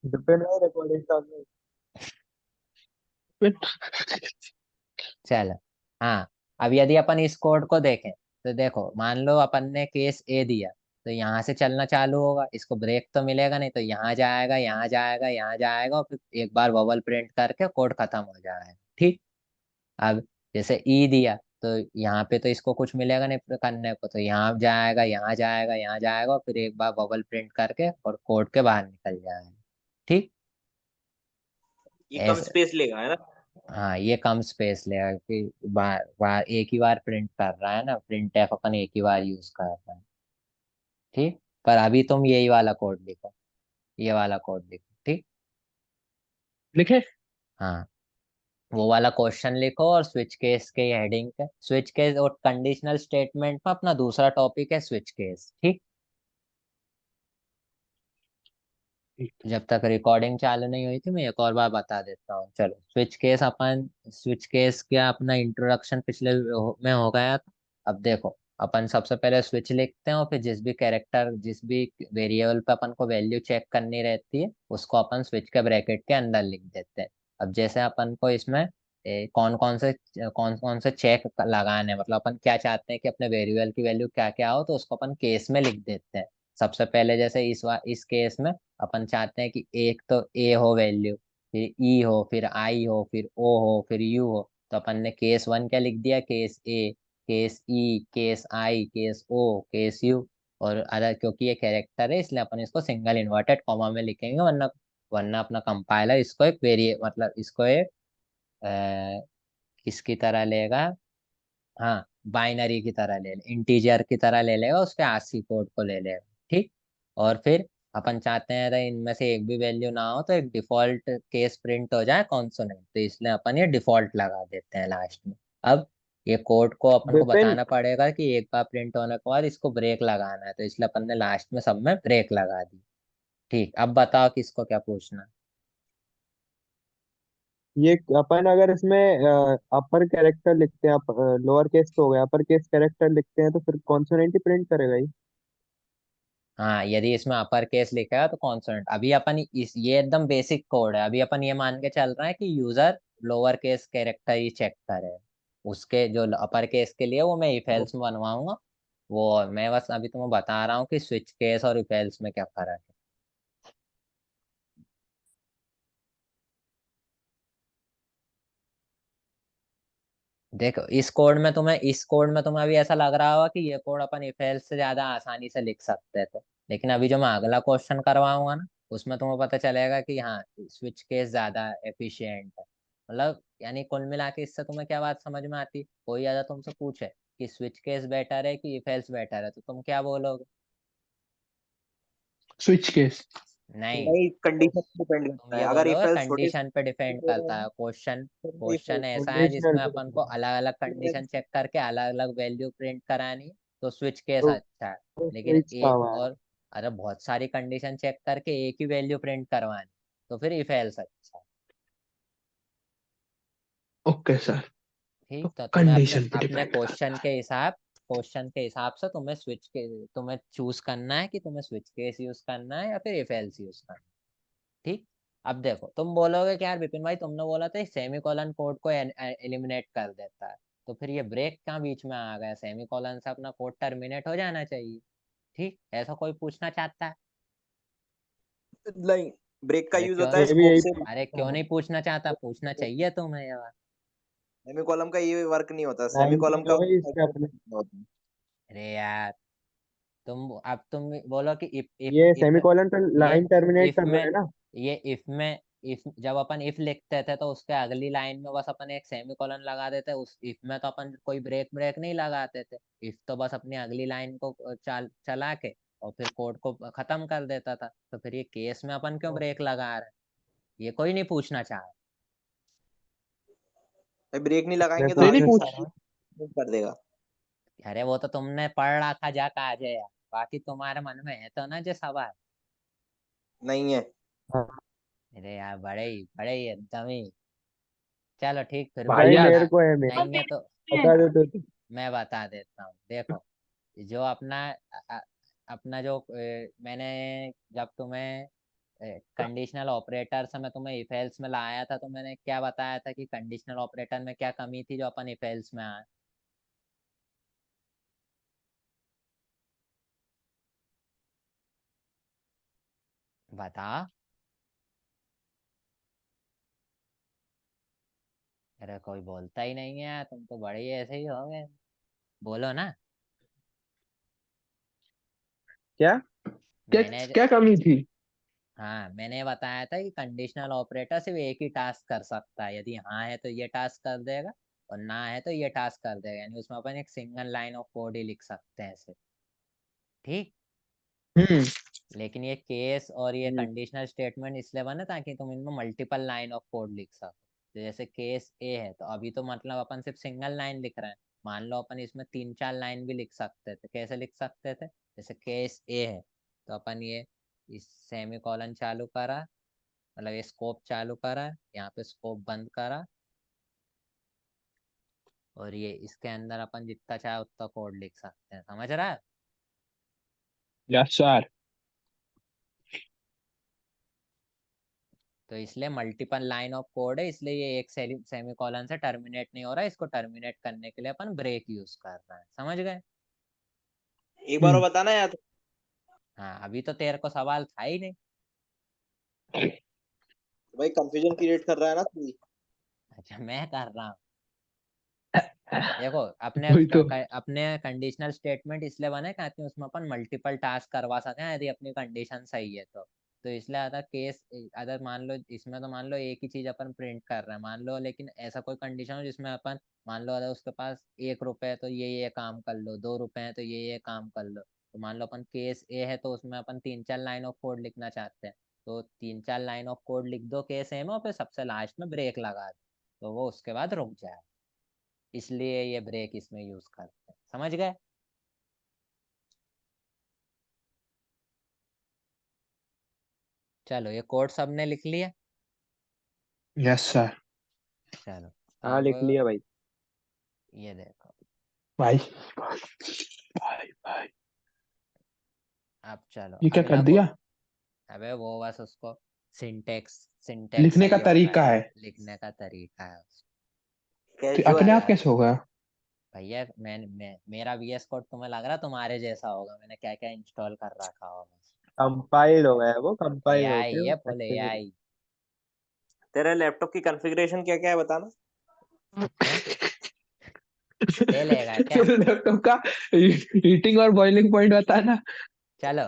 Depend है recording चालू है। चलो। हाँ, अब यदि अपन इस कोड को देखें तो देखो, मान लो अपन ने केस ए दिया, तो यहाँ से चलना चालू होगा, इसको ब्रेक तो मिलेगा नहीं, तो यहाँ जाएगा, यहाँ जाएगा, यहाँ जाएगा, और फिर एक बार बबल प्रिंट करके कोड खत्म हो जाएगा। ठीक। अब जैसे ई दिया, तो यहाँ पे तो इसको कुछ मिलेगा नहीं करने को, तो यहाँ जाएगा, यहाँ जाएगा, यहाँ जाएगा, और फिर एक बार बबल प्रिंट करके और कोड के बाहर निकल जाएगा। ठीक। ये कम ऐसे। स्पेस लेगा, है ना? हाँ, ये कम स्पेस लेगा कि बार बार एक ही बार प्रिंट कर रहा है ना, प्रिंट एफ अपन एक ही बार यूज कर रहा है। ठीक। पर अभी तुम यही वाला कोड लिखो, ये वाला कोड लिखो। ठीक। लिखे। हाँ, वो वाला क्वेश्चन लिखो, और स्विच केस के हेडिंग पे स्विच केस और कंडीशनल स्टेटमेंट में अपना दूसरा टॉपिक है स्विच केस। ठीक। जब तक रिकॉर्डिंग चालू नहीं हुई थी, मैं एक और बार बता देता हूँ। चलो, स्विच केस का अपना इंट्रोडक्शन पिछले में हो गया था। अब देखो, अपन सबसे पहले स्विच लिखते हैं, और फिर जिस भी कैरेक्टर, जिस भी वेरिएबल पे अपन को वैल्यू चेक करनी रहती है, उसको अपन स्विच के ब्रैकेट के अंदर लिख देते हैं। अब जैसे अपन को इसमें कौन कौन से चेक लगाने हैं, मतलब अपन क्या चाहते हैं कि अपने वेरिएबल की वैल्यू क्या क्या हो, तो उसको अपन केस में लिख देते हैं। सबसे पहले जैसे इस केस में अपन चाहते हैं कि एक तो ए हो वैल्यू, फिर ई हो, फिर आई हो, फिर ओ हो, फिर यू हो। तो अपन ने केस वन क्या लिख दिया, case A, case E, case I, case O, case U. और अदर, क्योंकि ये कैरेक्टर है इसलिए अपन इसको सिंगल इन्वर्टेड कॉमा में लिखेंगे, वरना वरना अपना कंपाइलर इसको एक मतलब इसको एक किसकी तरह लेगा, हाँ, बाइनरी की तरह ले ले, इंटीजर की तरह ले लेगा, उसके आरसी कोड को ले लेगा। ठीक। और फिर अपन चाहते हैं अगर इनमें से एक भी वैल्यू ना हो, तो एक डिफॉल्ट केस प्रिंट हो जाए कॉन्सोनेंट, तो इसलिए अपन ये डिफॉल्ट लगा देते हैं लास्ट में। अब ये कोड को अपन को विपिन, बताना पड़ेगा कि एक बार प्रिंट होने के बाद इसको ब्रेक लगाना है, तो इसलिए अपन ने लास्ट में सब में ब्रेक लगा दी। ठीक। अब बताओ किसको क्या पूछना है? ये अपन अगर इसमें अपर कैरेक्टर लिखते हैं, लोअर केस तो हो गया, अपर केस कैरेक्टर लिखते हैं तो फिर कॉन्सोनेंट ही प्रिंट करेगा ही। हाँ, यदि इसमें अपर केस लिखा है तो कॉन्सोनेंट। अभी अपन इस ये एकदम बेसिक कोड है, अभी अपन ये मान के चल रहे हैं कि यूजर लोअर केस कैरेक्टर ही चेक करे। उसके जो अपर केस के लिए वो मैं इफ एल्स में बनवाऊंगा। वो मैं बस अभी तुम्हें बता रहा हूँ कि स्विच केस और इफ एल्स में क्या फर्क है। देखो, इस कोड में तुम्हें अभी ऐसा लग रहा होगा कि ये कोड अपन इफ एल्स से ज्यादा आसानी से लिख सकते थे, लेकिन अभी जो मैं अगला क्वेश्चन करवाऊंगा ना, उसमें तुम्हें पता चलेगा कि हाँ, स्विच केस ज्यादा एफिशिएंट है। मतलब यानी कुल मिला के इससे तुम्हें क्या बात समझ में आती, कोई ज्यादा तुमसे पूछे कि स्विच केस बेटर है कि इफ एल्स बेटर है, तो तुम क्या बोलोगे? Switch case. नहीं, नहीं, कंडीशन डिपेंड तुम करता है। ये अगर बोलोगे इफ एल्स छोटे कंडीशन पे डिपेंड करता है। क्वेश्चन क्वेश्चन ऐसा है कंडीशनल जिसमें पे अपन को depend अलग अलग कंडीशन difference- चेक करके अलग अलग वैल्यू प्रिंट करानी है, तो स्विच केस तो अच्छा है। लेकिन स्विच का एक हुआ है। और, अरे बहुत सारी कंडीशन चेक करके एक ही वैल्यू प्रिंट करवानी, तो फिर इफ एल्स अच्छा है। Okay sir. तो ठीक। तो तुम्हें अपने कंडीशन पे अपने डिपेंड करता है। क्वेश्चन के हिसाब से तुम्हें चूज करना है कि तुम्हें स्विच केस यूज करना है या फिर इफ एल्स यूज करना है। ठीक। अब देखो, तुम बोलोगे कि यार विपिन भाई, तुमने बोला था सेमी कॉलन कोड को एलिमिनेट कर देता है, तो फिर ये ब्रेक क्या बीच में आ गया, सेमी कॉलन से अपना कोड टर्मिनेट हो जाना चाहिए। ठीक, ऐसा कोई पूछना चाहता है? नहीं, ब्रेक का अरे यूज क्यों होता है ये नहीं भी स्कोप यही से। अरे क्यों नहीं पूछना चाहता? पूछना चाहिए तुम्हें ये बात। सेमी कॉलम का ये वर्क नहीं होता, सेमी लाइन पे कॉलम का जो है इसके अपने। होता है। अरे यार, तुम बोलो कि ये इफ सेमीकोलन पे ये लाइन टर्मिनेट इफ कर रहा में है ना। ये इफ जब अपन इफ लिखते थे, तो उसके अगली लाइन में बस अपन एक सेमीकोलन लगा देते, उस इफ में तो अपन कोई ब्रेक ब्रेक नहीं लगाते थे। इफ तो बस अपनी अगली लाइन को चला के और फिर कोड को खत्म कर देता था, तो फिर ये केस में अपन क्यों ब्रेक लगा रहे हैं? ये कोई नहीं पूछना चाह रहा। भाई ब्रेक नहीं मैं लगाएंगे तो नहीं आगे नहीं पूछना की पूछ। चाह रहा सारी हूँ। कर देगा। अरे वो तो तुमने पढ़ रखा जा काज है यार, बाकी तुम्हारे मन में है तो ना जो सवाल। नहीं है। हाँ, अरे यार, बड़े ही एकदम ही। चलो ठीक, फिर भी भाई भाई मैं यार। मेरे बता, को है, मेरे नहीं है तो बता दे तो। मैं बता देता हूँ। देखो, जो अपना जो मैंने जब तुम्हें कंडीशनल ऑपरेटर से मैं तुम्हें इफ एल्स में लाया था, तो मैंने क्या बताया था कि कंडीशनल ऑपरेटर में क्या कमी थी जो अपन इफ एल्स में आए। बता। अरे कोई बोलता ही नहीं है, तुम तो बड़े ही ऐसे ही हो गए। बोलो ना। क्या? क्या मैंने क्या कमी थी? हाँ, मैंने बताया था कि कंडीशनल ऑपरेटर सिर्फ एक ही टास्क कर सकता है, यदि हाँ है तो ये टास्क कर देगा, और ना है तो ये टास्क कर देगा, यानी उसमें अपन एक सिंगल लाइन ऑफ कोड ही लिख सकते हैं सिर्फ। ठीक। हम्म। लेकिन ये केस और ये हम्म, कंडीशनल स्टेटमेंट इसलिए बने ताकि तुम इनमें मल्टीपल लाइन ऑफ कोड लिख सको। तो जैसे केस ए है, तो अभी तो मतलब अपन सिर्फ सिंगल लाइन लिख रहे हैं। मान लो अपन इसमें 3-4 लाइन भी लिख सकते थे। कैसे लिख सकते थे? जैसे केस ए है, तो अपन ये इस सेमी कॉलन चालू करा, मतलब ये स्कोप चालू करा, यहाँ पे स्कोप बंद करा, और ये इसके अंदर अपन जितना चाहे उतना कोड लिख सकते हैं। समझ रहा है? Yes sir. तो इसलिए मल्टीपल लाइन ऑफ कोड है, इसलिए ये एक सेमी कॉलन से टर्मिनेट नहीं हो रहा है। इसको टर्मिनेट करने के लिए अपन ब्रेक यूज कर रहे हैं। समझ गए? एक बार और हम्म। बताना यार। हाँ, अभी तो तेरे को सवाल था ही नहीं। भाई कंफ्यूजन क्रिएट कर रहा है ना तू। अच्छा, मैं कर रहा हूँ। देखो, अपने वही तो। अपने कंडीशनल स्टेटमेंट इसलिए बने ताकि उसमें अपन मल्टीपल टास्क करवा सकें, यदि अपनी कंडीशन सही है तो इसलिए अगर केस, अगर मान लो इसमें तो मान लो एक ही चीज अपन प्रिंट कर रहे हैं, मान लो, लेकिन ऐसा कोई कंडीशन हो जिसमें अपन, मान लो अगर उसके पास 1 रुपए है तो ये काम कर लो, 2 रुपए है तो ये काम कर लो। तो मान लो अपन केस ए है, तो उसमें अपन 3-4 लाइन ऑफ कोड लिखना चाहते हैं, तो 3-4 लाइन ऑफ कोड लिख दो केस ए में, और फिर सबसे लास्ट में ब्रेक लगा दो, तो वो उसके बाद रुक जाए। इसलिए ये ब्रेक इसमें यूज करते हैं। समझ गए? चलो, ये कोड सबने लिख लिया। Yes sir. चलो, हाँ अब लिख लिया भाई। ये देखो। भाई भाई भाई भाई। अब चलो ये क्या कर अगला दिया? कोड। अबे वो बस उसको सिंटेक्स सिंटेक्स लिखने का सही होता तरीका है, है। लिखने का तरीका है तो कैजुअल अपने आप यार। कैसे होगा? भैया मेरा वीएस कोड तुम्हें लग रहा तुम्हारे जैसा होगा? मैंने क्या क्या इंस्टॉल कर रखा होगा। कंपाइल हो गया है वो, कंपाइल एआई होके है, वो फुल अच्छे से। एआई तेरे लैपटॉप की कॉन्फ़िगरेशन क्या क्या है बताना। है। ले लेगा क्या? तेरे लैपटॉप का हीटिंग और बॉइलिंग पॉइंट बताना। चलो,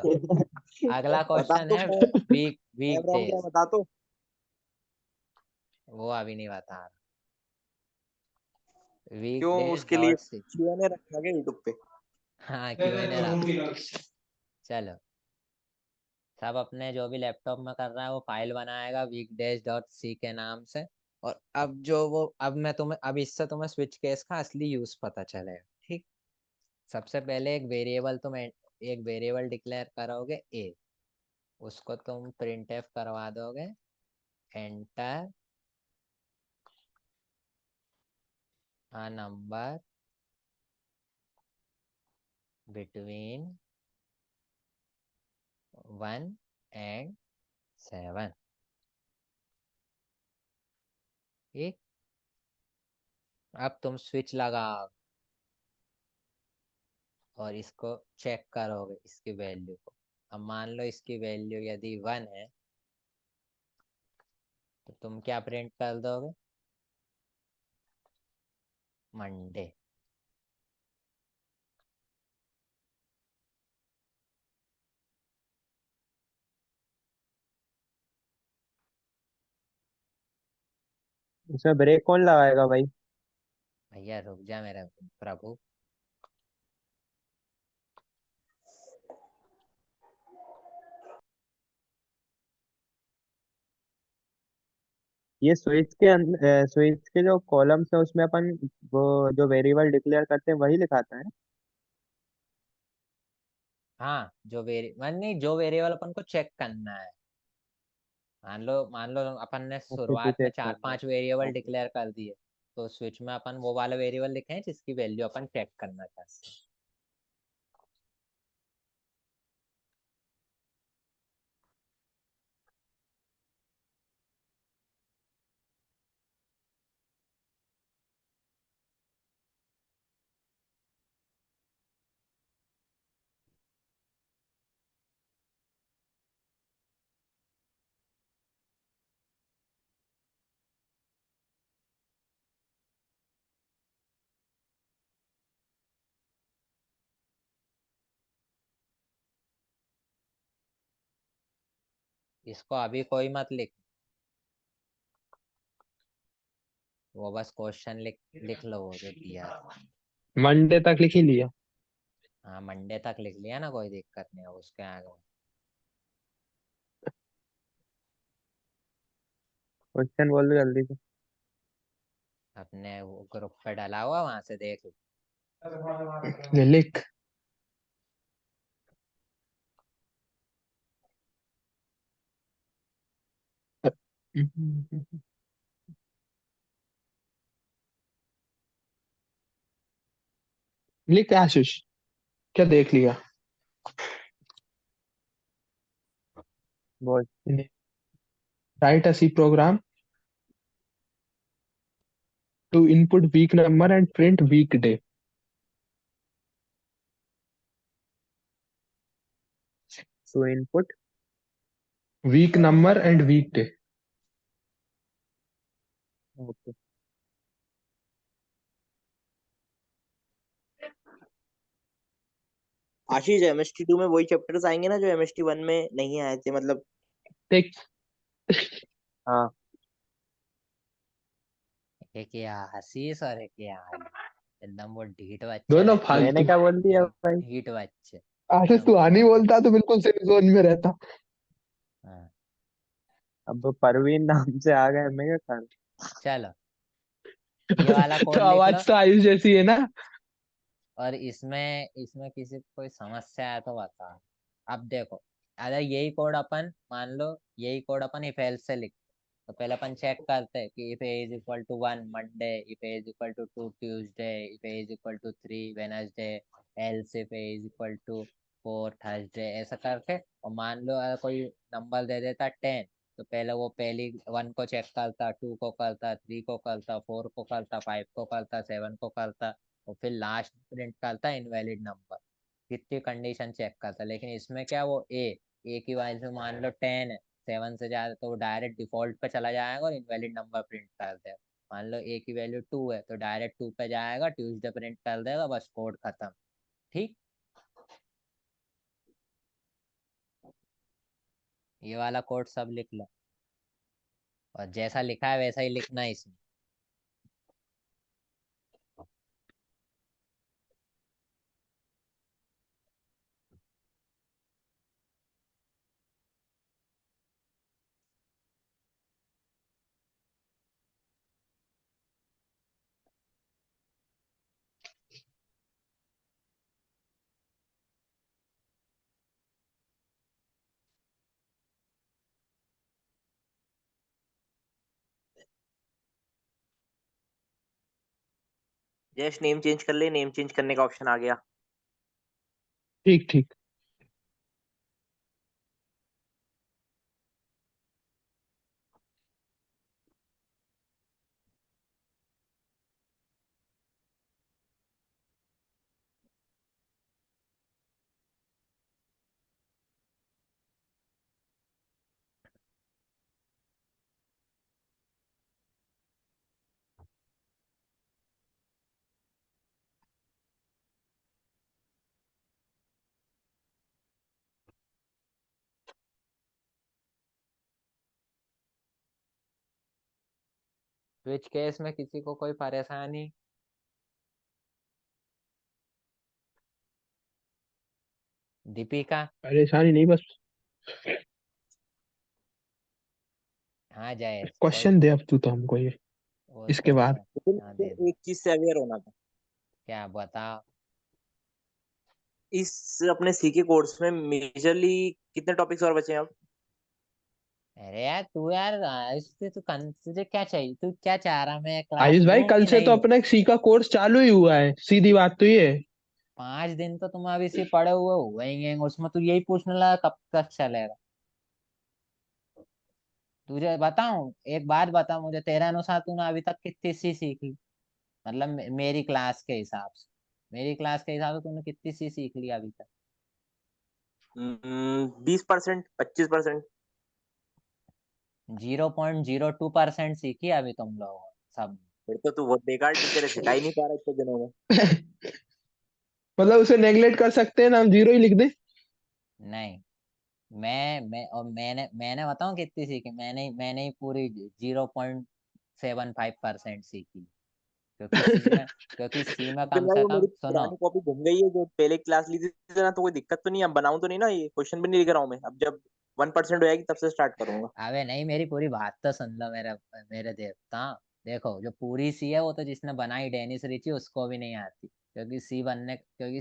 अगला बता क्वेश्चन तो है। मैं वीक रैम क्या है, डेज। बता तो। वो अभी नहीं बता रहा। वीक क्यों डेज उसके लिए डॉट सी। क्यूएनए रखा गया यूट्यूब पे। हाँ, क्यूएनए रखा है। चलो, सब अपने जो भी लैपटॉप में कर रहा है वो फाइल बनाएगा weekdays.c के नाम से। और अब जो वो, अब मैं तुम्हें, अब इससे तुम्हें स्विच केस का असली यूज पता चलेगा। ठीक। सबसे पहले एक वेरिएबल डिक्लेयर करोगे ए, उसको तुम प्रिंट एफ करवा दोगे, enter a number between 1 and 7। ठीक। अब तुम स्विच लगाओ और इसको चेक करोगे इसकी वैल्यू को। अब मान लो इसकी वैल्यू यदि 1 है, तो तुम क्या प्रिंट कर दोगे? मंडे। इसमें ब्रेक कौन लगाएगा भाई? भैया रुक जा मेरे प्रभु। ये स्विच के जो कॉलम्स है उसमें अपन वो जो वेरिएबल डिक्लेयर करते हैं वही लिखाता है। हाँ, नहीं, जो वेरिएबल अपन को चेक करना है। मान लो अपन ने अच्छे से शुरुआत में चेक चार करना पांच वेरिएबल है। डिक्लेयर कर दिए, तो स्विच में अपन वो वाले वेरिएबल लिखे हैं जिसकी वैल्यू अपन चेक करना चाहते हैं। इसको अभी कोई मत लिख, वो बस क्वेश्चन लिख लो वो जो दिया था। मंडे तक लिख ही लिया। हाँ मंडे तक लिख लिया ना, कोई दिक्कत नहीं है उसके आगे। क्वेश्चन बोल दो जल्दी से। अपने वो ग्रुप पे डाला हुआ, वहां से देख लो। ये लिख। लिख आशीष, क्या देख लिया? बोल। Write a C program to input week number and print weekday. So input Week number and weekday. okay. Ashish MST 2 में वही चैप्टर्स आएंगे ना जो एमएसटी 1 में नहीं आए थे, मतलब। देख, हाँ एक ये आशीष और एक ये आर्य, एकदम वो ढीठ बच्चे दोनों रहते हैं। मैंने फालतू। क्या बोल दिया भाई? ढीठ बच्चे आशीष एकदम तू आनी फालतू। बोलता तो बिल्कुल सेफ जोन में रहता। हाँ अब परवीन नाम से आ गए, मैं क्या करूं? चलो, ये वाला तो कोड लिख लो। आवाज तो आयुष जैसी है ना। और इसमें इसमें किसी को कोई समस्या है तो बता। अब देखो, अगर यही कोड अपन मान लो, यही कोड अपन इफ एल्स से लिख, तो पहले अपन चेक करते हैं कि if a is equal to 1 Monday, if a is equal to 2 Tuesday, if a is equal to 3 Wednesday, else if a is equal to 4 Thursday, ऐसा करके। और मान लो अगर कोई नंबर दे देता 10, तो पहले वो पहली 1 को चेक करता, 2 को करता, 3 को करता, 4 को करता, 5 को करता, 7 को करता, और फिर लास्ट प्रिंट करता इनवैलिड नंबर। कितनी कंडीशन चेक करता। लेकिन इसमें क्या, वो ए की वैल्यू मान लो 10 है, 7 से ज्यादा, तो वो डायरेक्ट डिफॉल्ट पे चला जाएगा और इनवैलिड नंबर प्रिंट कर देगा। मान लो ए की वैल्यू 2 है, तो डायरेक्ट 2 पे जाएगा, ट्यूसडे प्रिंट कर देगा, बस कोड खत्म। ठीक, ये वाला कोड सब लिख लो, और जैसा लिखा है वैसा ही लिखना है इसमें। जस्ट नेम चेंज कर ले, नेम चेंज करने का ऑप्शन आ गया। ठीक ठीक। स्विच केस में किसी को कोई परेशानी? दीपिका? परेशानी नहीं, बस हाँ जयेश, कोई क्वेश्चन दे अब तू तो हमको ये, वो इसके तो बाद। लेकिन हाँ दे मुझे दे। एक चीज से अवेयर होना था। क्या बता। इस अपने सी के कोर्स में मेजरली कितने टॉपिक्स और बचे हैं अब? अरे यार तू यार, इससे तुझे क्या चाहिए, तू क्या चाह रहा, मैं क्लास आयुष भाई, लूं कल कि से नहीं तो लूं? अपना एक सी का कोर्स चालू ही हुआ है, सीधी बात तो ये है। 5 दिन तो तुम अभी से पड़े हुए हैं उसमें, तू यही पूछने लगा कब तक चलेगा। तुझे बताऊं, एक बात बता मुझे, तेरे अनुसार तूने अभी तक कितनी सी सीखी? मतलब मेरी क्लास के हिसाब से, मेरी क्लास के हिसाब से तूने कितनी सी सीख ली अभी तक? 20%, 25%। 0.02% सीखी अभी तुम लोगों ने सब। फिर तो तू बहुत बेकार टीचर है, सिखा ही नहीं पा रहा इतने दिनों में। मतलब उसे नेग्लेक्ट कर सकते हैं ना, हम जीरो ही लिख दे। नहीं, मैंने बताऊं कितनी सीखी। मैंने ही पूरी 0.75% सीखी। क्योंकि सी में क्योंकि सी में फिर कम भाई से वो मेरी कम सुनो। पुरानी कॉपी घूम गई है जो पहले क्लास ली थी ना, तो कोई दिक्कत तो नहीं है, अब बनाऊं तो नहीं ना, ये क्वेश्चन भी नहीं लिख रहा हूँ मैं, अब जब 1% हो जाएगी तब से स्टार्ट करूंगा। अबे नहीं, मेरी पूरी बात तो सुन लो मेरे मेरे देवता। देखो, जो पूरी सी है वो तो जिसने बनाई डेनिस रिची उसको भी नहीं आती। क्योंकि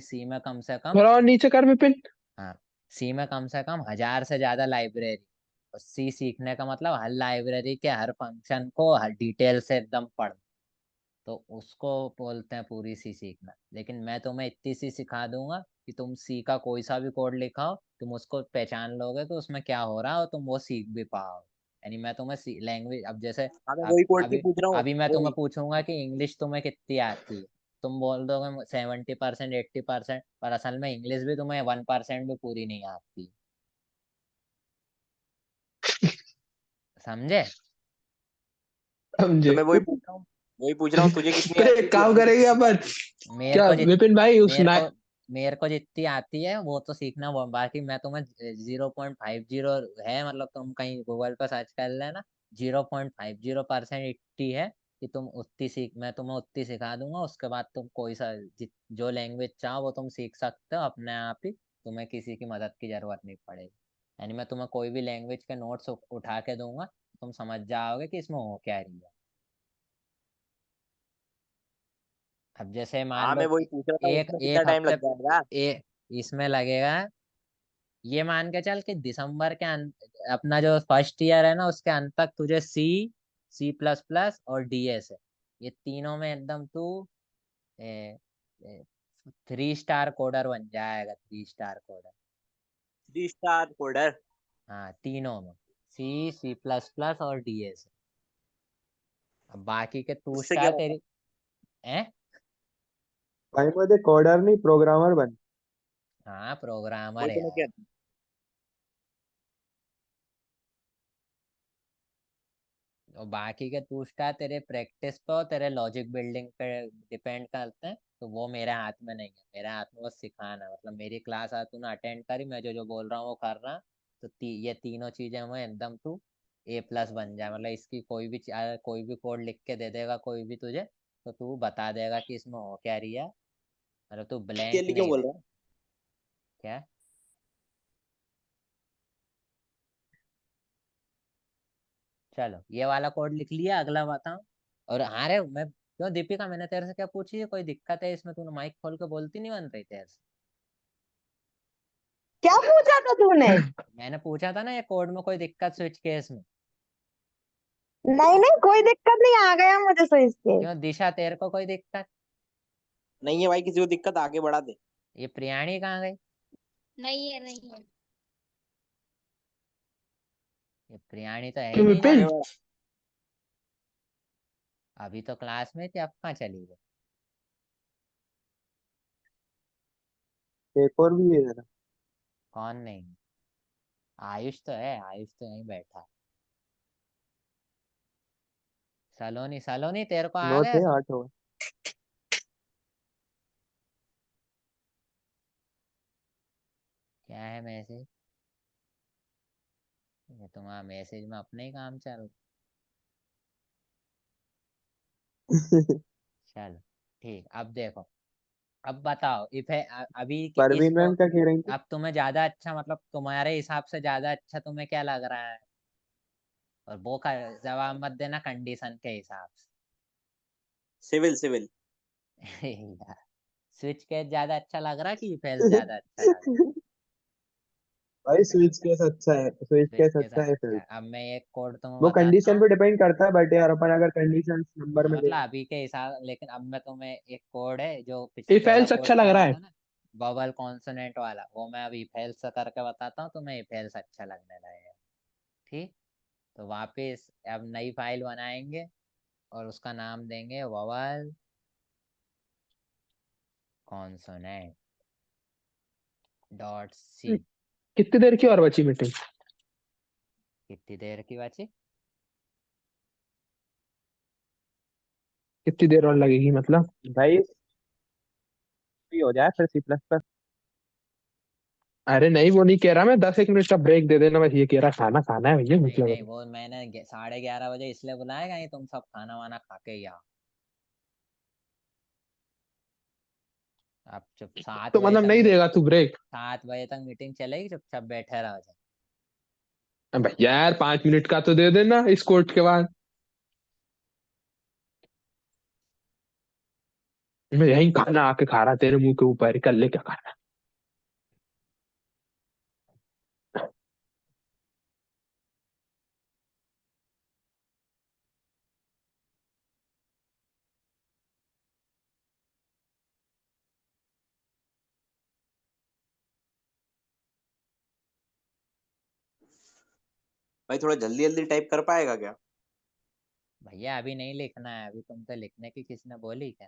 सी में कम से कम, थोड़ा और नीचे कर विपिन। हाँ, सी में कम से कम 1000 से ज्यादा लाइब्रेरी। और सी सीखने का मतलब हर लाइब्रेरी के हर फंक्शन को हर डिटेल से एकदम पढ़। तो उसको बोलते हैं पूरी सी सीखना। लेकिन मैं तुम्हें इतनी सी सिखा दूंगा कि तुम सी का कोई सा भी कोड लिखाओ, तुम उसको पहचान लोगे कि उसमें क्या हो रहा है और तुम वो सीख भी पाओ। यानी मैं तुम्हें लैंग्वेज, अब जैसे, हाँ मैं अब वही कोड की अभी पूछ रहा हूँ, अभी मैं तुम्हें वही। पूछूंगा कि इंग्लिश तुम्हें कितनी आती है। तुम बोल दोगे 70%, 80%, पर असल में इंग्लिश भी तुम्हें 1% भी पूरी नहीं आती। समझे? तो समझे। मैं वही पूछ रहा हूँ, वही पूछ रहा हूँ, तुझे कितनी तो आती है, एक तू काम मुझे करेंगे कितनी अपन। आती है। मेरे क्या को जित विपिन भाई उस मेरे को मैक। मेरे को जितनी आती है वो तो सीखना, वो बाकी मैं तुम्हें 0.50 है, मतलब तुम कहीं गूगल पर सर्च कर लेना। 0.50% इतनी है कि तुम उतनी सीख मैं तुम्हें उतनी सिखा दूंगा। उसके बाद तुम कोई सा जो लैंग्वेज चाहो वो तुम सीख सकते हो अपने आप ही। तुम्हें किसी की मदद की जरूरत नहीं पड़ेगी। यानी मैं तुम्हें कोई भी लैंग्वेज के नोट्स उठा के दूंगा, तुम समझ जाओगे कि इसमें हो क्या रही है। अब जैसे मान हाँ लो मैं वही पूछ रहा था, एक उसमें कितना एक टाइम हफ्ते, लग जाएगा। इसमें लगेगा, ये मान के चल कि दिसंबर के अपना जो फर्स्ट ईयर है ना उसके अंत तक तुझे C++ और DS है, ये तीनों में एकदम तू 3 स्टार कोडर बन जाएगा। 3 स्टार कोडर। 3 star coder. हाँ, तीनों में, C++ और DS। अब बाकी के टू उससे क्या स्टार होगा? तेरी है। भाई मुझे कोडर नहीं, प्रोग्रामर बन। हाँ, प्रोग्रामर वही है तो मैं कह यार। रहा हूँ। और बाकी के टू स्टार तेरे प्रैक्टिस पे और तेरे लॉजिक बिल्डिंग पे डिपेंड करते हैं। तो वो मेरे हाथ में नहीं है, मेरे हाथ में बस सिखाना है। मतलब मेरी क्लास आज तूने अटेंड करी, मैं जो जो बोल रहा हूँ वो कर रहा। तो ये तीनों चीजें हमें एकदम तू A+ बन जाए। मतलब इसकी कोई भी कोड लिख के दे देगा कोई भी तुझे, तो तू बता देगा कि इसमें हो क्या रही है। मतलब तू ब्लैंक क्लियरली क्यों नहीं बोल रहे। रहा है? क्या? चलो, ये वाला कोड लिख लिया, अगला बताओ। और हाँ रे, मैं क्यों दीपिका, मैंने तेरे से क्या पूछी है? कोई दिक्कत है इसमें? तूने माइक खोल के बोलती नहीं बन रही तेरे से। क्या पूछा था तूने? मैंने पूछा था ना ये कोड में कोई दिक्कत स्विच केस में। नहीं नहीं, कोई दिक्कत नहीं, आ गया मुझे स्विच केस। क्यों दिशा, तेरे को कोई दिक्कत? नहीं है भाई, किसी को दिक्कत आगे बढ़ा दे। ये प्रियाणी कहाँ गई? नहीं है नहीं है। ये प्रियाणी तो है ही क्यों नहीं आगे विपिन? इसमें। बढ़ा। अभी तो क्लास में थी, अब कहाँ चली गई? एक और भी है जरा। कौन नहीं? आयुष तो है, आयुष तो यहीं बैठा है। सलोनी, सलोनी तेरे को आ 9 गया? थे, 8 हो गए। क्या है मैसेज? ये तुम्हारा मैसेज में अपने ही काम चल। चलो ठीक, अब देखो। अब बताओ इफ है अभी के इस परवीन मैम क्या कह रही थी? अब तुम्हें ज्यादा अच्छा, मतलब तुम्हारे हिसाब से ज्यादा अच्छा तुम्हें क्या लग रहा है? और वो का जवाब मत देना कंडीशन के हिसाब सिविल सिविल। से। यार, स्विच केस ज्यादा अच्छा लग रहा है कि इफ एल्स ज्यादा अच्छा लग रहा है? भाई स्विच केस अच्छा है, स्विच स्विच केस केस अच्छा है अच्छा फिर। है। अब मैं एक कोड तुम्हें वो बताता कंडीशन हूँ। पे डिपेंड करता है, बट यार अपन अगर कंडीशन नंबर हाँ, में मतलब दें। अभी के हिसाब, लेकिन अब मैं तुम्हें एक कोड है जो इफ पहला एल्स कोड अच्छा लग रहा पढ़ा है। था ना, बबल कॉन्सोनेंट वाला, वो मैं अभी इफ एल्स करके बताता हूँ, तुम्हें इफ एल्स अच्छा लगने लगेगा। ठीक। तो वापिस अब नई फाइल बनाएंगे और उसका नाम देंगे ववल कॉन्सोनेंट .c। कितनी देर की और बची मीटिंग? कितनी देर की बची? कितनी देर और लगेगी मतलब? भाई फ्री हो जाए फिर C++। अरे नहीं, वो नहीं कह रहा मैं, 10 एक मिनट का ब्रेक दे देना, बस ये कह रहा खाना खाना है भैया, भूख नहीं लग नहीं, रही वो मैंने 11:30 बजे इसलिए बुलाया कहीं तुम सब खाना वाना खा के ही आओ। अब चुप है। सात तो बजे मतलब तक नहीं मी देगा तू ब्रेक? 7 बजे तक मीटिंग चलेगी, चुपचाप बैठे रहो जाओ। भैया यार 5 मिनट का तो दे देना इस कोर्ट के बाद। मैं यही खाना आके खा रहा तेरे मुंह के ऊपर ही, कर ले क्या खाना। भाई थोड़ा जल्दी जल्दी टाइप कर पाएगा क्या? भैया अभी नहीं लिखना है, अभी तुमसे लिखने की किसने बोली क्या?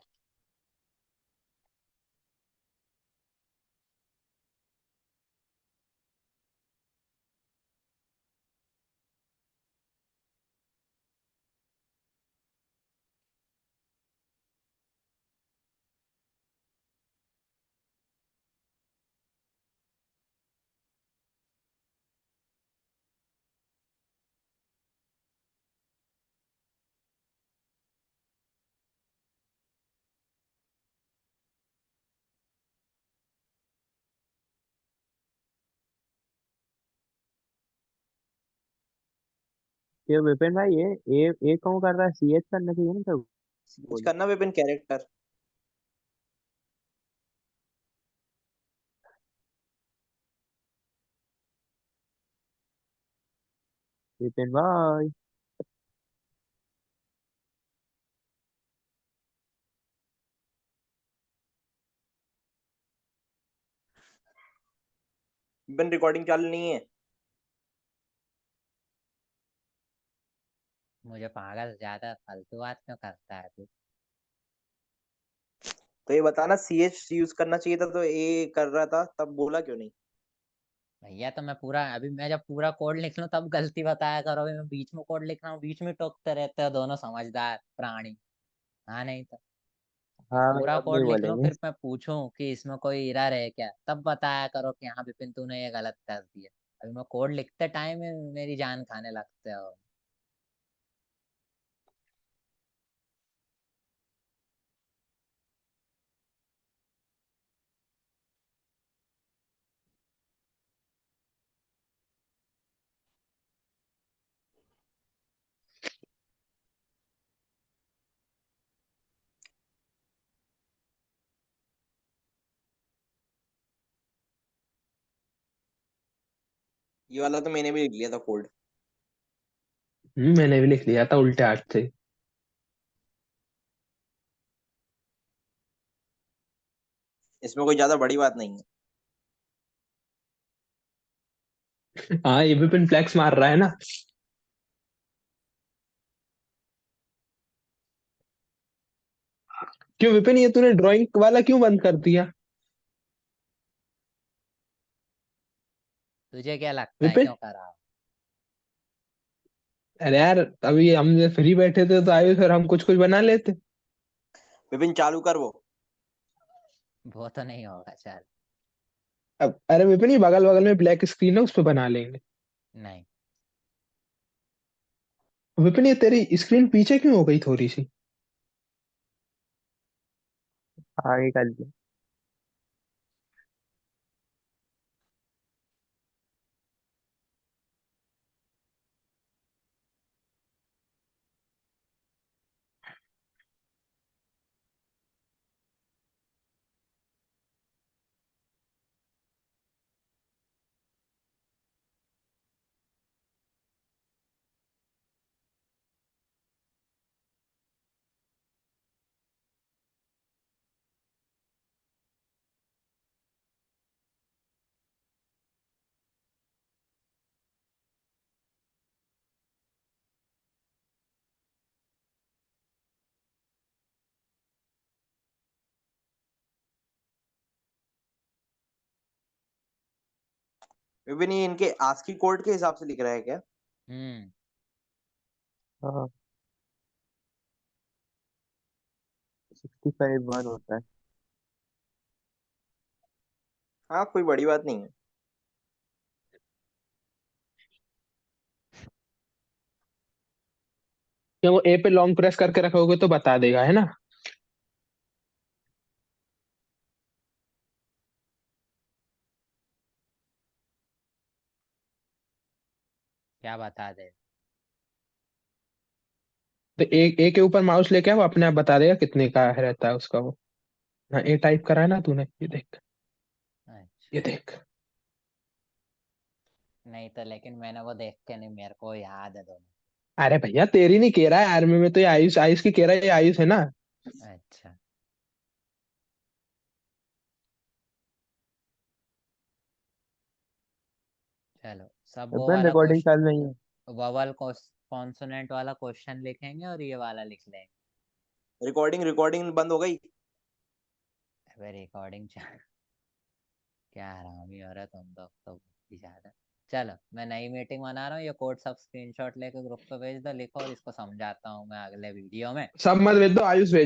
ये विपिन भाई, ये ए क्यों कर रहा है? सीएच करना चाहिए ना तो। कुछ करना विपिन कैरेक्टर। विपिन भाई। विपिन रिकॉर्डिंग चालू नहीं है। मुझे पागल ज्यादा फालतू बात क्यों करता है तू? तो ये बताना, सी एच यूज करना चाहिए था तो ए कर रहा था, तब बोला क्यों नहीं? भैया तो मैं पूरा, अभी मैं जब पूरा कोड लिख लूं तब गलती बताया करो, अभी मैं बीच में कोड लिख रहा हूँ, बीच में टोकते रहते हो दोनों समझदार प्राणी। हाँ नहीं तो मैं हाँ भाई, पूरा अब नहीं कोड लिख लूं, बोलेंगे। फिर मैं पूछूं कि इसमें कोई एरर है क्या, तब बताया करो कि हाँ विपिन तूने ये गलत कर दिया। अभी मैं कोड लिखते टाइम मेरी जान खाने लगते हो। ये वाला तो मैंने भी लिख लिया था कोड। मैंने भी लिख लिया था उल्टे हाथ से। इसमें कोई ज्यादा बड़ी बात नहीं है। हाँ, ये विपिन फ्लेक्स मार रहा है ना। क्यों विपिन, ये तूने ड्राइंग वाला क्यों बंद कर दिया? तुझे क्या लगता है विपिन, क्यों करा? अरे यार, अभी हम फ्री बैठे थे तो आए, फिर हम कुछ कुछ बना लेते। विपिन चालू कर वो। वो तो नहीं होगा चल। अब अरे विपिन, ये बगल बगल में ब्लैक स्क्रीन है, उस पे बना लेंगे। नहीं। विपिन, ये तेरी स्क्रीन पीछे क्यों हो गई थोड़ी सी? आगे कर दिया। विपिन ये इनके आस्की कोड के हिसाब से लिख रहा है क्या? हम्म। हाँ, 65 वन होता है। हाँ कोई बड़ी बात नहीं है। क्या वो ए पे लॉन्ग प्रेस करके रखोगे तो बता देगा, है ना? क्या बता दे? तो ए के ऊपर माउस लेके आओ, वो अपने आप बता देगा कितने का रहता है उसका वो। हाँ, ए टाइप करा है ना तूने, ये देख, अच्छा। ये देख। नहीं तो लेकिन मैंने वो देख के नहीं, मेरे को याद है दोनों। अरे भैया तेरी नहीं कह रहा है, आर्मी में तो ये आयुष आयुष की कह रहा है, ये आयुष है ना। अच्छा चलो, सब वो अपन वाला रिकॉर्डिंग चालू नहीं है। क्वेश्चन, ववल कॉन्सोनेंट वाला क्वेश्चन लिखेंगे और ये वाला लिख लेंगे। रिकॉर्डिंग रिकॉर्डिंग बंद हो गई। अबे रिकॉर्डिंग क्या हरामी हो रहा है तुम तो बहुत ही ज्यादा। चलो मैं नई मीटिंग बना रहा हूँ, ये कोड सब स्क्रीनशॉट लेके ग्रुप पे भेज दो, लिखो, और इसको समझाता हूँ मैं अगले वीडियो में। सब मत भेज दो, आयुष भेज